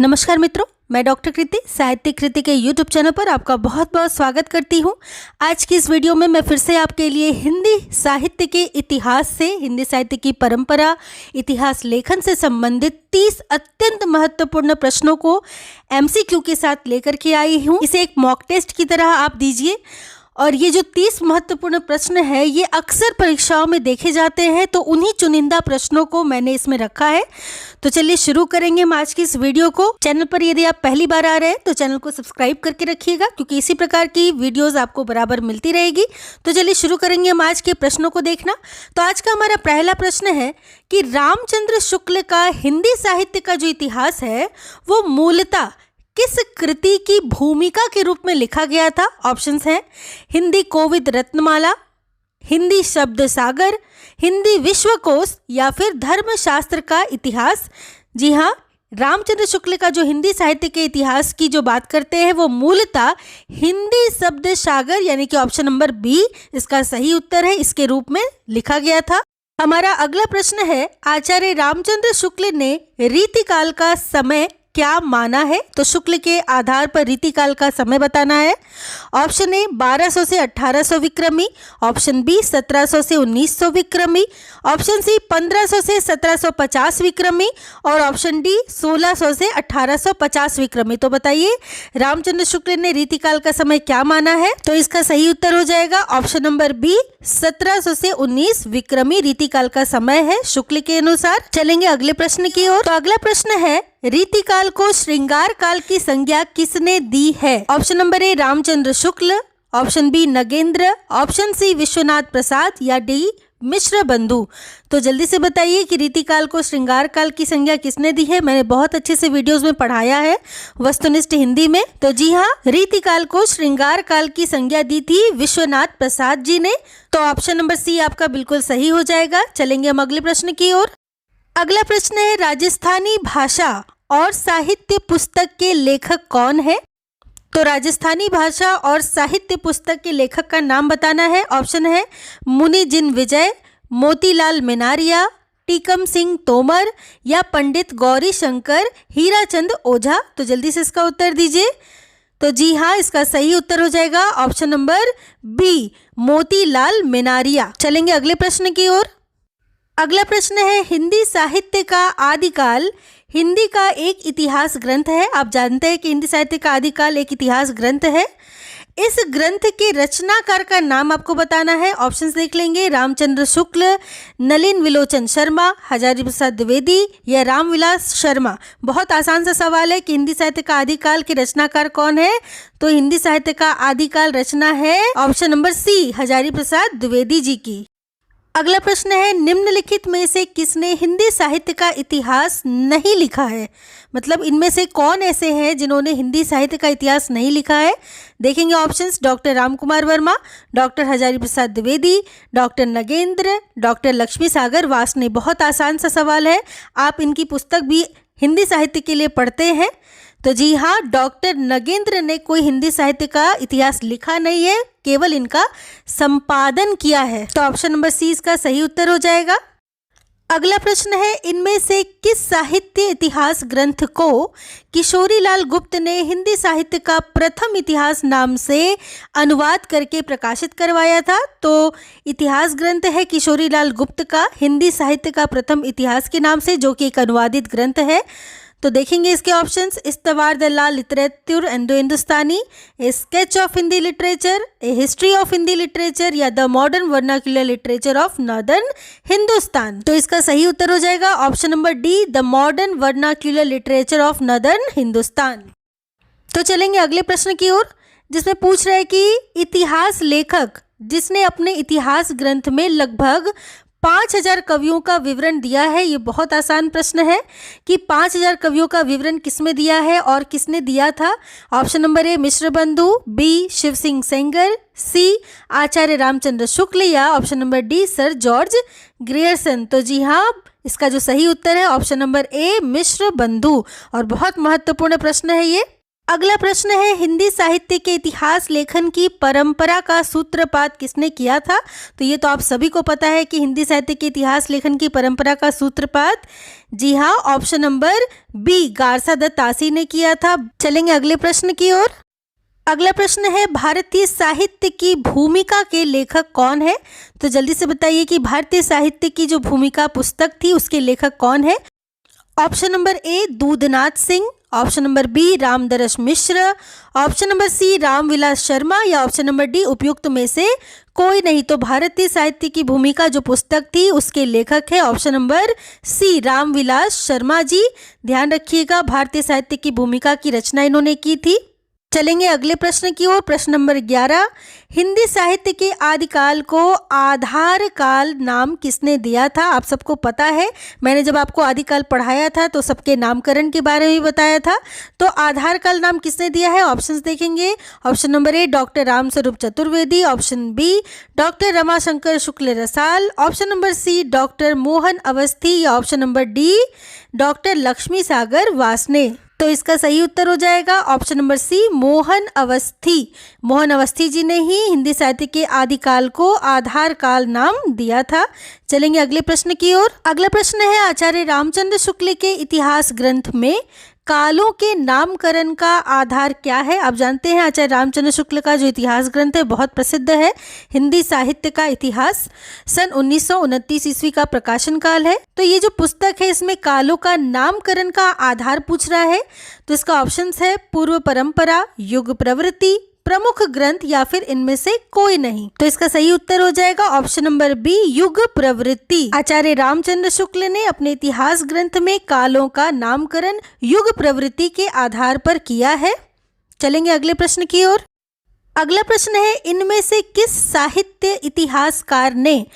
नमस्कार मित्रों, मैं डॉक्टर कृति साहित्य कृति के यूट्यूब चैनल पर आपका बहुत बहुत स्वागत करती हूं। आज की इस वीडियो में मैं फिर से आपके लिए हिंदी साहित्य के इतिहास से, हिंदी साहित्य की परंपरा, इतिहास लेखन से संबंधित 30 अत्यंत महत्वपूर्ण प्रश्नों को एमसीक्यू के साथ लेकर के आई हूं। इसे एक मॉक टेस्ट की तरह आप दीजिए। और ये जो 30 महत्वपूर्ण प्रश्न है ये अक्सर परीक्षाओं में देखे जाते हैं, तो उन्हीं चुनिंदा प्रश्नों को मैंने इसमें रखा है। तो चलिए शुरू करेंगे हम आज की इस वीडियो को। चैनल पर यदि आप पहली बार आ रहे हैं तो चैनल को सब्सक्राइब करके रखिएगा, क्योंकि इसी प्रकार की वीडियोस आपको बराबर मिलती रहेगी। तो चलिए शुरू करेंगे हम आज के प्रश्नों को देखना। तो आज का हमारा पहला प्रश्न है कि रामचंद्र शुक्ल का हिंदी साहित्य का जो इतिहास है वो मूलतः किस कृति की भूमिका के रूप में लिखा गया था। ऑप्शंस हैं हिंदी कोविद रत्नमाला, हिंदी शब्द सागर, हिंदी विश्वकोश या फिर धर्मशास्त्र का इतिहास। जी हाँ, रामचंद्र शुक्ल का जो हिंदी साहित्य के इतिहास की जो बात करते हैं वो मूलतः हिंदी शब्द सागर यानी कि ऑप्शन नंबर बी इसका सही उत्तर है, इसके रूप में लिखा गया था। हमारा अगला प्रश्न है, आचार्य रामचंद्र शुक्ल ने रीतिकाल का समय क्या माना है। तो शुक्ल के आधार पर रीतिकाल का समय बताना है। ऑप्शन ए 1200 से 1800 विक्रमी, ऑप्शन बी 1700 से 1900 विक्रमी, ऑप्शन सी 1500 से 1750 विक्रमी और ऑप्शन डी 1600 से 1850 विक्रमी। तो बताइए रामचंद्र शुक्ल ने रीतिकाल का समय क्या माना है। तो इसका सही उत्तर हो जाएगा ऑप्शन नंबर बी 1700 से 19 विक्रमी रीतिकाल का समय है शुक्ल के अनुसार। चलेंगे अगले प्रश्न की ओर। तो अगला प्रश्न है, रीतिकाल को श्रृंगार काल की संज्ञा किसने दी है। Option number A Ramchandra Shukla, option B Nagendra, option C Vishwanath Prasad या डी मिश्र बंधु। तो जल्दी से बताइए कि रीतिकाल को श्रृंगार काल की संज्ञा किसने दी है। मैंने बहुत अच्छे से वीडियोस में पढ़ाया है वस्तुनिष्ठ हिंदी में। तो जी हाँ, रीतिकाल को श्रृंगार काल की संज्ञा दी थी विश्वनाथ प्रसाद जी ने। तो ऑप्शन नंबर सी आपका बिल्कुल सही हो जाएगा। चलेंगे हम अगले प्रश्न की ओर। अगला प्रश्न है, राजस्थानी भाषा और साहित्य पुस्तक के लेखक कौन है। तो राजस्थानी भाषा और साहित्य पुस्तक के लेखक का नाम बताना है। ऑप्शन है मुनि जिन विजय, मोतीलाल मेनारिया, टीकम सिंह तोमर या पंडित गौरी शंकर हीराचंद ओझा। तो जल्दी से इसका उत्तर दीजिए। तो जी हाँ, इसका सही उत्तर हो जाएगा option number B Motilal Menaria. चलेंगे अगले प्रश्न की ओर। अगला प्रश्न है, हिंदी साहित्य का आदिकाल हिंदी का एक इतिहास ग्रंथ है। आप जानते हैं कि हिंदी साहित्य का आदिकाल एक इतिहास ग्रंथ है। इस ग्रंथ के रचनाकार का नाम आपको बताना है। ऑप्शंस देख लेंगे, रामचंद्र शुक्ल, नलिन विलोचन शर्मा, हजारी प्रसाद द्विवेदी या रामविलास शर्मा। बहुत आसान सा सवाल है कि हिंदी साहित्य का आदिकाल के रचनाकार कौन है। तो हिंदी साहित्य का आदिकाल रचना है ऑप्शन नंबर सी हजारी प्रसाद द्विवेदी जी की। अगला प्रश्न है, निम्नलिखित में से किसने हिंदी साहित्य का इतिहास नहीं लिखा है। मतलब इनमें से कौन ऐसे हैं जिन्होंने हिंदी साहित्य का इतिहास नहीं लिखा है। देखेंगे options, doctor Ramkumar Verma, doctor Hazari Prasad Dwivedi, doctor Nagendra, doctor Lakshmi Sagar Varshney. बहुत आसान सा सवाल है, आप इनकी पुस्तक भी हिंदी साहित्य के लिए पढ़ते हैं। तो जी हाँ, डॉक्टर नगेंद्र ने कोई हिंदी साहित्य का इतिहास लिखा नहीं है, केवल इनका संपादन किया है। तो ऑप्शन नंबर सी इसका सही उत्तर हो जाएगा। अगला प्रश्न है, इनमें से किस साहित्य इतिहास ग्रंथ को किशोरीलाल गुप्त ने हिंदी साहित्य का प्रथम इतिहास नाम से अनुवाद करके प्रकाशित करवाया था। तो इतिहास ग्रंथ है किशोरीलाल गुप्त का हिंदी साहित्य का प्रथम इतिहास के नाम से, जो कि एक अनुवादित ग्रंथ है। तो देखेंगे इसके ऑप्शंस, इस्तवार द ला literature Indo Hindustani, a sketch of Hindi literature, a history of Hindi literature या the modern vernacular literature of northern Hindustan. तो इसका सही उत्तर हो जाएगा option number D the modern vernacular literature of northern Hindustan. तो चलेंगे अगले प्रश्न की ओर, जिसमें पूछ रहे हैं कि इतिहास लेखक जिसने अपने इतिहास ग्रंथ में लगभग 5000 कवियों का विवरण दिया है। ये बहुत आसान प्रश्न है कि 5000 कवियों का विवरण किसमें दिया है और किसने दिया था। ऑप्शन नंबर ए मिश्र बंधु, बी शिव सिंह सेंगर, सी आचार्य रामचंद्र शुक्ल या option number D sir George Grierson. तो जी हाँ, इसका जो सही उत्तर है ऑप्शन नंबर ए मिश्र बंधु। और बहुत महत्वपूर्ण प्रश्न है ये। अगला प्रश्न है, हिंदी साहित्य के इतिहास लेखन की परंपरा का सूत्रपात किसने किया था? तो ये तो आप सभी को पता है कि हिंदी साहित्य के इतिहास लेखन की परंपरा का सूत्रपात, जी हाँ, option number B, Garcin de Tassy ने किया था। चलेंगे अगले प्रश्न की ओर। अगला प्रश्न है, भारतीय साहित्य की भूमिका के लेखक कौन है? तो जल्दी से बताइए कि भारतीय साहित्य की जो भूमिका पुस्तक थी उसके लेखक कौन है? Option number A, Doodhnath Singh, option number B, Ramdaras Mishra, option number C, Ramvilas Sharma, या ऑप्शन नंबर डी, उपयुक्त में से कोई नहीं। तो भारतीय साहित्य की भूमिका जो पुस्तक थी उसके लेखक है option number C, Ramvilas Sharma ji. ध्यान रखिएगा, भारतीय साहित्य की भूमिका की रचना इन्होंने की थी। चलेंगे अगले प्रश्न की ओर। प्रश्न नंबर 11, हिंदी साहित्य के आदिकाल को आधार काल नाम किसने दिया था? आप सबको पता है, मैंने जब आपको आदिकाल पढ़ाया था तो सबके नामकरण के बारे में बताया था। तो आधार काल नाम किसने दिया है? ऑप्शंस देखेंगे। Option number A, doctor Ramswaroop Chaturvedi, option B, doctor Ramashankar Shukla Rasal, option number C, doctor Mohan Awasthi, या option number D, doctor Lakshmi Sagar Varshney. तो इसका सही उत्तर हो जाएगा option number C, Mohan Awasthi. Mohan Awasthi ji ने ही हिंदी साहित्य के आदिकाल को आधार काल नाम दिया था। चलेंगे अगले प्रश्न की ओर। अगला प्रश्न है, आचार्य रामचंद्र शुक्ल के इतिहास ग्रंथ में कालों के नामकरण का आधार क्या है? आप जानते हैं आचार्य रामचंद्र शुक्ल का जो इतिहास ग्रंथ है बहुत प्रसिद्ध है, हिंदी साहित्य का इतिहास। सन 1929 ईस्वी का प्रकाशन काल है। तो ये जो पुस्तक है इसमें कालों का नामकरण का आधार पूछ रहा है। तो इसका ऑप्शंस है पूर्व परंपरा, युग प्रवृत्ति, प्रमुख ग्रंथ, या फिर इनमें से कोई नहीं। तो इसका सही उत्तर हो जाएगा ऑप्शन नंबर बी, युग प्रवृत्ति। आचार्य रामचंद्र शुक्ल ने अपने इतिहास ग्रंथ में कालों का नामकरण युग प्रवृत्ति के आधार पर किया है। चलेंगे अगले प्रश्न की ओर। अगला प्रश्न है, इनमें से किस साहित्य इतिहासकार ने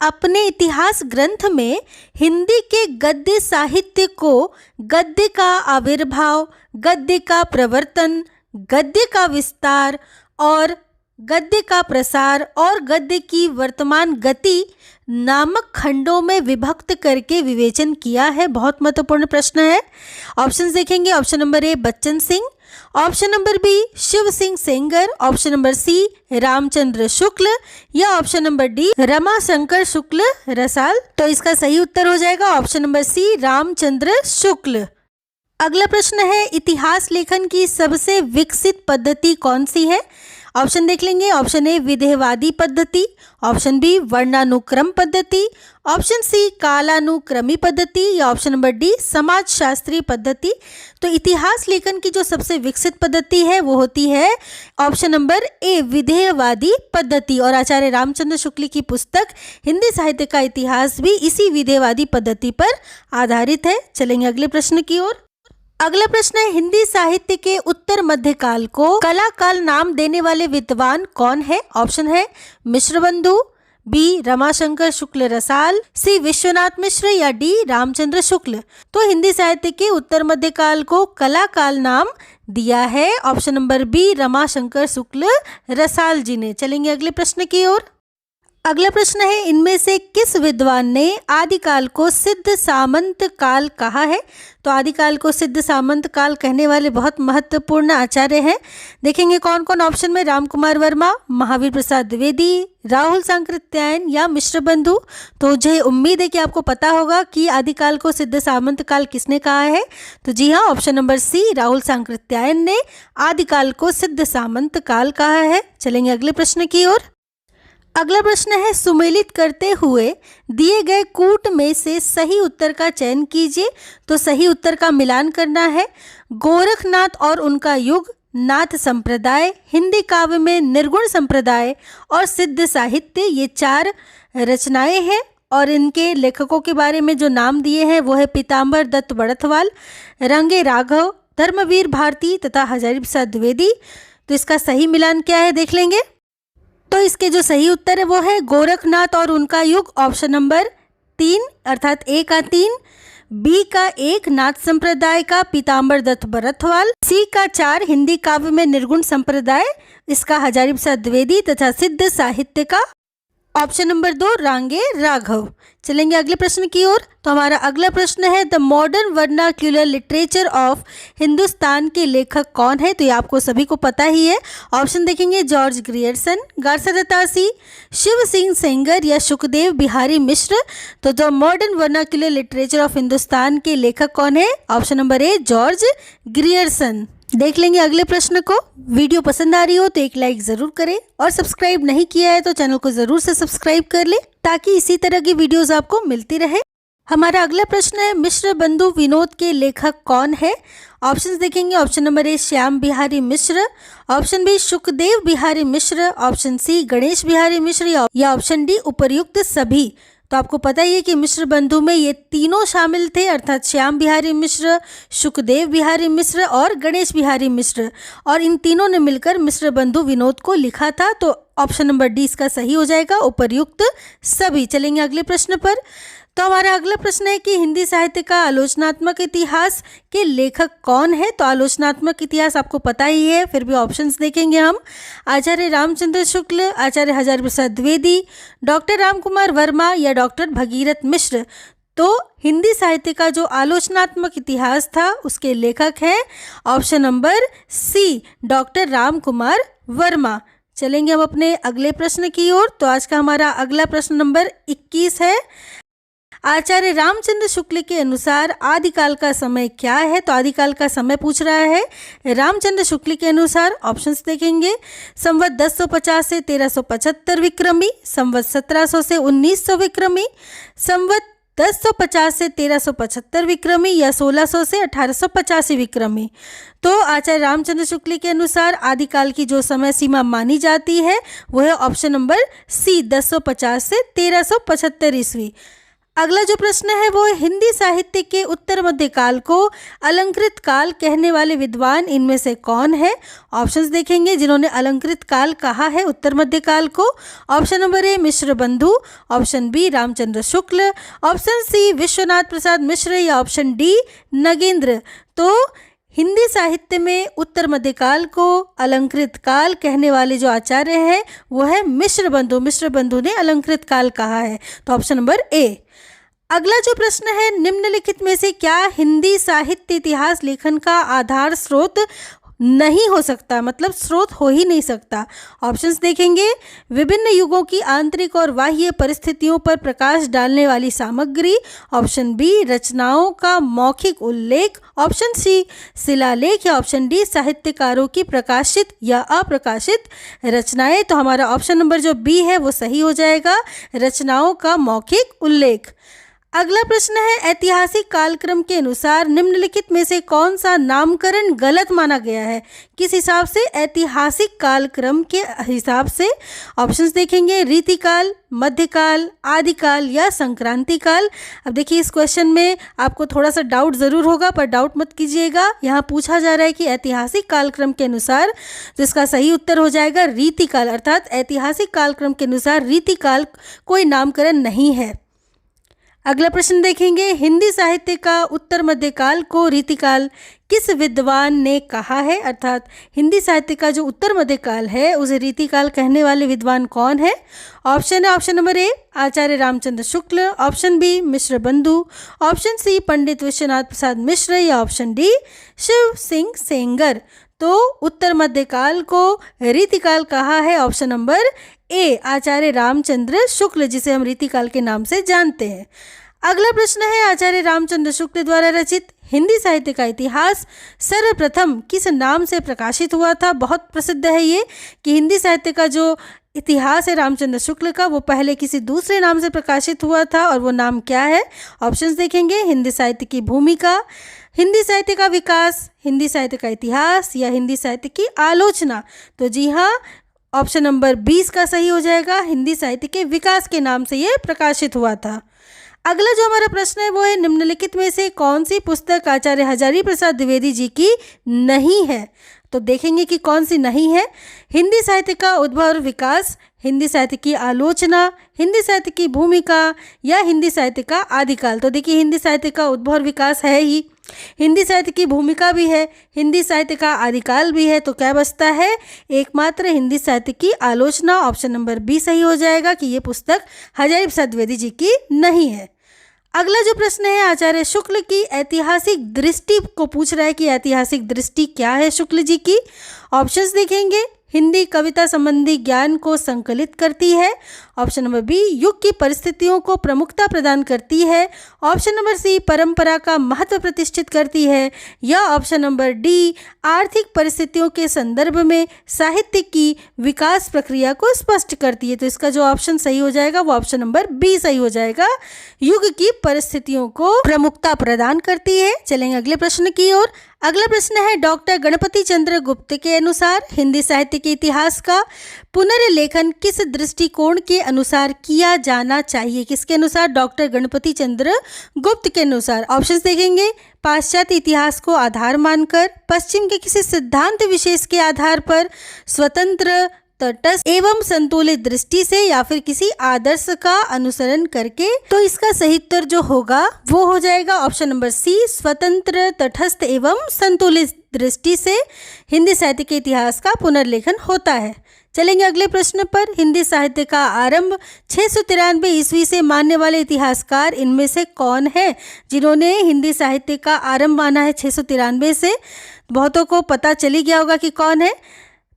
अपने इतिहास ग्रंथ में हिंदी के गद्य साहित्य को गद्य का आविर्भाव, गद्य का प्रवर्तन, गद्य का विस्तार और गद्य का प्रसार और गद्य की वर्तमान गति नामक खंडों में विभक्त करके विवेचन किया है? बहुत महत्वपूर्ण प्रश्न है। ऑप्शंस देखेंगे। Option number A, Bachchan Singh, option number B, Shiv Singh Sengar, option number C, Ramchandra Shukla, या option number D, Ramashankar Shukla Rasal. तो इसका सही उत्तर हो जाएगा option number C, Ramchandra Shukla. अगला प्रश्न है, इतिहास लेखन की सबसे विकसित पद्धति कौन सी है? ऑप्शन देख लेंगे। ऑप्शन ए, विधेयवादी पद्धति, ऑप्शन बी, वर्णानुक्रम पद्धति, ऑप्शन सी, कालानुक्रमी पद्धति, या ऑप्शन नंबर डी, समाजशास्त्री पद्धति। तो इतिहास लेखन की जो सबसे विकसित पद्धति है वो होती है ऑप्शन नंबर ए, विधेयवादी पद्धति। और आचार्य रामचंद्र शुक्ल की पुस्तक हिंदी साहित्य का इतिहास भी इसी विधेयवादी पद्धति पर आधारित है। चलेंगे अगले प्रश्न की ओर। अगला प्रश्न है, हिंदी साहित्य के उत्तर मध्यकाल को कला काल नाम देने वाले विद्वान कौन है? ऑप्शन है मिश्रबंधु, बी, रमाशंकर शुक्ल रसाल, सी, विश्वनाथ मिश्र, या डी, रामचंद्र शुक्ल। तो हिंदी साहित्य के उत्तर मध्यकाल को कला काल नाम दिया है option number B, Ramashankar Shukla रसाल जी ने। चलेंगे अगले प्रश्न की ओर। अगला प्रश्न है, इनमें से किस विद्वान ने आदिकाल को सिद्ध सामंत काल कहा है? तो आदिकाल को सिद्ध सामंत काल कहने वाले बहुत महत्वपूर्ण आचार्य हैं। देखेंगे कौन कौन ऑप्शन में, रामकुमार वर्मा, महावीर प्रसाद द्विवेदी, राहुल सांकृत्यायन, या मिश्रबंधु। तो मुझे उम्मीद है कि आपको पता होगा कि आदिकाल को सिद्ध सामंत काल किसने कहा है। तो जी हाँ, option number C, Rahul Sankrityayan ने आदिकाल को सिद्ध सामंत काल कहा है। चलेंगे अगले प्रश्न की ओर। अगला प्रश्न है, सुमेलित करते हुए दिए गए कूट में से सही उत्तर का चयन कीजिए। तो सही उत्तर का मिलान करना है। गोरखनाथ और उनका युग, नाथ संप्रदाय, हिंदी काव्य में निर्गुण संप्रदाय और सिद्ध साहित्य, ये 4 रचनाएं हैं। और इनके लेखकों के बारे में जो नाम दिए हैं वो है पीताम्बर दत्त बड़थवाल, रंगे राघव, धर्मवीर भारती तथा हजारी प्रसाद द्विवेदी। तो इसका सही मिलान क्या है देख लेंगे। तो इसके जो सही उत्तर है वो है गोरखनाथ और उनका युग, ऑप्शन नंबर 3 अर्थात ए का 3, बी का 1 नाथ संप्रदाय का पीताम्बर दत्त बड़थवाल, सी का 4 हिंदी काव्य में निर्गुण संप्रदाय, इसका हजारी प्रसाद द्विवेदी, तथा सिद्ध साहित्य का ऑप्शन नंबर 2 रांगे राघव। चलेंगे अगले प्रश्न की ओर। तो हमारा अगला प्रश्न है the modern vernacular literature of Hindustan के लेखक कौन है? तो ये आपको सभी को पता ही है। ऑप्शन देखेंगे जॉर्ज ग्रियर्सन, गारसादातासी, शिव सिंह सेंगर या सुखदेव बिहारी मिश्र। तो the modern vernacular literature of Hindustan के लेखक कौन है? Option number A George Grierson. देख लेंगे अगले प्रश्न को। वीडियो पसंद आ रही हो तो एक लाइक ज़रूर करें और सब्सक्राइब नहीं किया है तो चैनल को ज़रूर से सब्सक्राइब कर ले ताकि इसी तरह की वीडियोस आपको मिलती रहे। हमारा अगला प्रश्न है मिश्र बंधु विनोद के लेखक कौन है? ऑप्शंस देखेंगे। Option number A Shyam Bihari Mishra, option B Sukhdev Bihari Mishra, option C Ganesh Bihari Mishra या ऑप्शन डी उपर्युक्त सभी। तो आपको पता ही है कि मिश्र बंधु में ये तीनों शामिल थे, अर्थात श्याम बिहारी मिश्र, सुखदेव बिहारी मिश्र और गणेश बिहारी मिश्र, और इन तीनों ने मिलकर मिश्र बंधु विनोद को लिखा था। तो ऑप्शन नंबर डी इसका सही हो जाएगा, उपर्युक्त सभी। चलेंगे अगले प्रश्न पर। तो हमारा अगला प्रश्न है कि हिंदी साहित्य का आलोचनात्मक इतिहास के लेखक कौन है? तो आलोचनात्मक इतिहास आपको पता ही है, फिर भी ऑप्शंस देखेंगे हम। आचार्य रामचंद्र शुक्ल, आचार्य हजारी प्रसाद द्विवेदी, डॉक्टर रामकुमार वर्मा या डॉक्टर भगीरथ मिश्र। तो हिंदी साहित्य का जो आलोचनात्मक इतिहास था उसके लेखक हैं option number C doctor Ramkumar Verma. चलेंगे हम अपने अगले प्रश्न की ओर। तो आज का हमारा अगला प्रश्न नंबर 21 है। आचार्य रामचंद्र शुक्ल के अनुसार आदिकाल का समय क्या है? तो आदिकाल का समय पूछ रहा है रामचंद्र शुक्ल के अनुसार। ऑप्शंस देखेंगे। संवत 1050 से 1375 विक्रमी, संवत 1700 से 1900 विक्रमी, संवत 1050 से 1375 विक्रमी या 1600 से 1885 विक्रमी। तो आचार्य रामचंद्र शुक्ल के अनुसार आदिकाल की जो समय सीमा मानी जाती है वह है ऑप्शन नंबर सी 1050 से 1375 ईस्वी। अगला जो प्रश्न है वो हिंदी साहित्य के उत्तर मध्य काल को अलंकृत काल कहने वाले विद्वान इनमें से कौन है? ऑप्शंस देखेंगे जिन्होंने अलंकृत काल कहा है उत्तर मध्य काल को। ऑप्शन नंबर ए मिश्र Bandhu, option B Ramchandra Shukla, option C Vishwanath Prasad Mishra या ऑप्शन डी नगेंद्र। तो हिंदी साहित्य में उत्तर मध्यकाल को अलंकृत काल कहने वाले जो आचार्य हैं वो है मिश्र बंधु। मिश्र बंधु ने अलंकृत काल कहा है, तो ऑप्शन नंबर ए। अगला जो प्रश्न है निम्नलिखित में से क्या हिंदी साहित्य इतिहास लेखन का आधार स्रोत नहीं हो सकता, मतलब स्रोत हो ही नहीं सकता? ऑप्शंस देखेंगे। विभिन्न युगों की आंतरिक और बाह्य परिस्थितियों पर प्रकाश डालने वाली सामग्री, ऑप्शन बी रचनाओं का मौखिक उल्लेख, ऑप्शन सी शिलालेख या ऑप्शन डी साहित्यकारों की प्रकाशित या अप्रकाशित रचनाएं। तो हमारा ऑप्शन नंबर जो बी है वो सही हो जाएगा, रचनाओं का मौखिक उल्लेख। अगला प्रश्न है ऐतिहासिक कालक्रम के अनुसार निम्नलिखित में से कौन सा नामकरण गलत माना गया है? किस हिसाब से? ऐतिहासिक कालक्रम के हिसाब से। ऑप्शंस देखेंगे। रीतिकाल, मध्यकाल, आदिकाल या संक्रांति काल। अब देखिए इस क्वेश्चन में आपको थोड़ा सा डाउट ज़रूर होगा, पर डाउट मत कीजिएगा। यहाँ पूछा जा रहा है कि ऐतिहासिक कालक्रम के अनुसार, तो इसका सही उत्तर हो जाएगा रीतिकाल, अर्थात ऐतिहासिक कालक्रम के अनुसार रीतिकाल कोई नामकरण नहीं है। अगला प्रश्न देखेंगे। हिंदी साहित्य का उत्तर मध्यकाल को रीतिकाल किस विद्वान ने कहा है? अर्थात हिंदी साहित्य का जो उत्तर मध्यकाल है उसे रीतिकाल कहने वाले विद्वान कौन है? ऑप्शन है option number A Acharya Ramchandra Shukla, option B Mishra Bandhu, option C Pandit Vishwanath Prasad Mishra या ऑप्शन डी शिव सिंह सेंगर। तो उत्तर मध्यकाल को रीतिकाल कहा है option number A Acharya Ramchandra Shukla, जिसे हम रीतिकाल के नाम से जानते हैं। अगला प्रश्न है आचार्य रामचंद्र शुक्ल द्वारा रचित हिंदी साहित्य का इतिहास सर्वप्रथम किस नाम से प्रकाशित हुआ था? बहुत प्रसिद्ध है ये कि हिंदी साहित्य का जो इतिहास है रामचंद्र शुक्ल का वो पहले किसी दूसरे नाम से प्रकाशित हुआ था, और वो नाम क्या है? ऑप्शंस देखेंगे। हिंदी साहित्य की भूमिका, हिंदी साहित्य का विकास, हिंदी साहित्य का इतिहास या हिंदी साहित्य की आलोचना। तो जी हाँ, ऑप्शन नंबर 20 का सही हो जाएगा, हिंदी साहित्य के विकास के नाम से ये प्रकाशित हुआ था। अगला जो हमारा प्रश्न है वो है निम्नलिखित में से कौन सी पुस्तक आचार्य हजारी प्रसाद द्विवेदी जी की नहीं है? तो देखेंगे कि कौन सी नहीं है। हिंदी साहित्य का उद्भव और विकास, हिंदी साहित्य की आलोचना, हिंदी साहित्य की भूमिका या हिंदी साहित्य का आदिकाल। तो देखिए हिंदी साहित्य का उद्भव और विकास है ही, हिंदी साहित्य की भूमिका भी है, हिंदी साहित्य का आदिकाल भी है। तो क्या बचता है? एकमात्र हिंदी साहित्य की आलोचना। ऑप्शन नंबर बी सही हो जाएगा कि ये पुस्तक हजारी प्रसाद द्विवेदी जी की नहीं है। अगला जो प्रश्न है आचार्य शुक्ल की ऐतिहासिक दृष्टि को पूछ रहा है कि ऐतिहासिक दृष्टि क्या है शुक्ल जी की। ऑप्शंस देखेंगे, हिंदी कविता संबंधी ज्ञान को संकलित करती है। ऑप्शन नंबर बी, युग की परिस्थितियों को प्रमुखता प्रदान करती है। ऑप्शन नंबर सी, परंपरा का महत्व प्रतिष्ठित करती है। या ऑप्शन नंबर डी, आर्थिक परिस्थितियों के संदर्भ में साहित्य की विकास प्रक्रिया को स्पष्ट करती है। तो इसका जो ऑप्शन सही हो जाएगा वो ऑप्शन नंबर बी सही हो जाएगा, युग की परिस्थितियों को प्रमुखता प्रदान करती है। चलेंगे अगले प्रश्न की ओर। अगला प्रश्न है, डॉक्टर गणपति चंद्र गुप्त के अनुसार हिंदी साहित्य के इतिहास का पुनर्लेखन किस दृष्टिकोण के अनुसार किया जाना चाहिए? किसके अनुसार? डॉक्टर गणपति चंद्र गुप्त के अनुसार। ऑप्शंस देखेंगे, पाश्चात्य इतिहास को आधार मानकर, पश्चिम के किसी सिद्धांत विशेष के आधार पर, स्वतंत्र तटस्थ एवं संतुलित दृष्टि से, या फिर किसी आदर्श का अनुसरण करके। तो इसका सही उत्तर जो होगा वो हो जाएगा ऑप्शन नंबर सी, स्वतंत्र तटस्थ एवं संतुलित दृष्टि से हिंदी साहित्य के इतिहास का पुनर्लेखन होता है। चलेंगे अगले प्रश्न पर। हिंदी साहित्य का आरंभ 693 ईस्वी से मानने वाले इतिहासकार इनमें से कौन है? जिन्होंने हिंदी साहित्य का आरंभ माना है 693 से, बहुतों को पता चली गया होगा कि कौन है।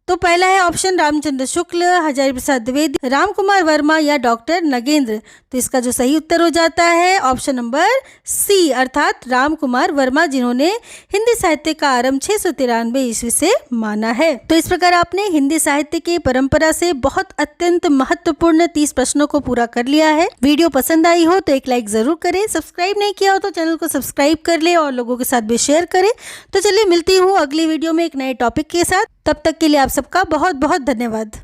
तो पहला है ऑप्शन रामचंद्र शुक्ल, हजारी प्रसाद द्विवेदी, राम कुमार वर्मा या डॉक्टर नगेंद्र। तो इसका जो सही उत्तर हो जाता है ऑप्शन नंबर सी, अर्थात राम कुमार वर्मा, जिन्होंने हिंदी साहित्य का आरंभ 693 ईस्वी से माना है। तो इस प्रकार आपने हिंदी साहित्य के परंपरा से बहुत अत्यंत महत्वपूर्ण 30 प्रश्नों को पूरा कर लिया है। वीडियो पसंद आई हो तो एक लाइक जरूर करें, सब्सक्राइब नहीं किया हो तो चैनल को सब्सक्राइब कर ले और लोगों के साथ भी शेयर करें। तो चलिए मिलती हूँ अगली वीडियो में एक नए टॉपिक के साथ। तब तक के लिए आप सबका बहुत बहुत धन्यवाद।